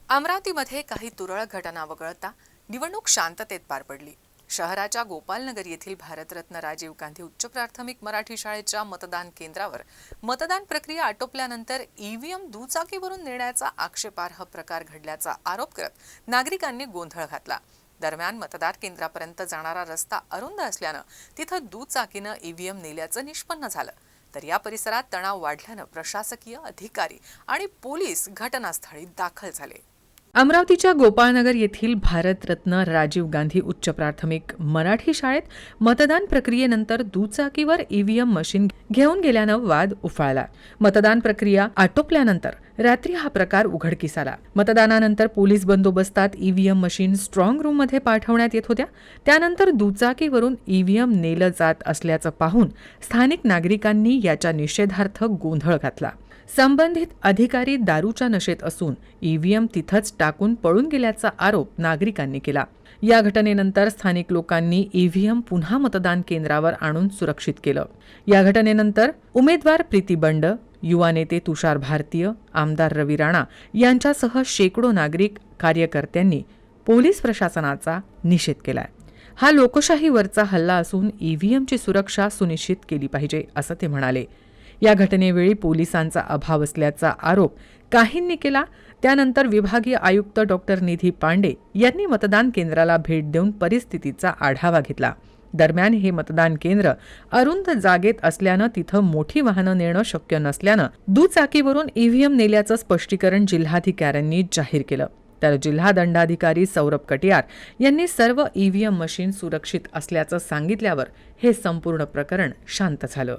अमरावतीमध्ये काही तुरळक घटना वगळता निवडणूक शांततेत पार पडली। शहराच्या गोपालनगर येथील भारतरत्न राजीव गांधी उच्च प्राथमिक मराठी शाळेच्या मतदान केंद्रावर मतदान प्रक्रिया आटोपल्यानंतर ईव्हीएम दुचाकीवरून नेण्याचा आक्षेपार्ह प्रकार घडल्याचा आरोप करत नागरिकांनी गोंधळ घातला। दरम्यान मतदान केंद्रापर्यंत जाणारा रस्ता अरुंद असल्याने तिथे दुचाकीने ईव्हीएम नेल्याचं निष्पन्न झालं। तर या परिसरात तणाव वाढल्याने प्रशासकीय अधिकारी आणि पोलीस घटनास्थळी दाखल झाले। अमरावतीच्या गोपाळनगर येथील भारतरत्न राजीव गांधी उच्च प्राथमिक मराठी शाळेत मतदान प्रक्रियेनंतर दुचाकीवर ईव्हीएम मशीन घेऊन गेल्यानं वाद उफाळला। मतदान प्रक्रिया आटोपल्यानंतर रात्री हा प्रकार उघडकीस आला। मतदानानंतर पोलीस बंदोबस्तात ईव्हीएम मशीन स्ट्रॉंग रूममध्ये पाठवण्यात येत होत्या। त्यानंतर दुचाकीवरून ईव्हीएम नेलं जात असल्याचं पाहून स्थानिक नागरिकांनी याच्या निषेधार्थ गोंधळ घातला। संबंधित अधिकारी दारूच्या नशेत असून ईव्हीएम तिथंच टाकून पळून गेल्याचा आरोप नागरिकांनी केला। या घटनेनंतर स्थानिक लोकांनी ईव्हीएम पुन्हा मतदान केंद्रावर आणून सुरक्षित केलं। या घटनेनंतर उमेदवार प्रीती बंड, युवा नेते तुषार भारतीय, आमदार रवी राणा यांच्यासह शेकडो नागरिक कार्यकर्त्यांनी पोलीस प्रशासनाचा निषेध केलाय। हा लोकशाहीवरचा हल्ला असून ईव्हीएमची सुरक्षा सुनिश्चित केली पाहिजे असं ते म्हणाले। या घटनेवेळी पोलिसांचा अभाव असल्याचा आरोप काहींनी केला। त्यानंतर विभागीय आयुक्त डॉक्टर निधी पांडे यांनी मतदान केंद्राला भेट देऊन परिस्थितीचा आढावा घेतला। दरम्यान हे मतदान केंद्र अरुंद जागेत असल्यानं तिथं मोठी वाहनं नेणं शक्य नसल्यानं दुचाकीवरून ईव्हीएम नेल्याचं स्पष्टीकरण जिल्हाधिकाऱ्यांनी जाहीर केलं। तर जिल्हा दंडाधिकारी सौरभ कटियार यांनी सर्व ईव्हीएम मशीन सुरक्षित असल्याचं सांगितल्यावर हे संपूर्ण प्रकरण शांत झालं।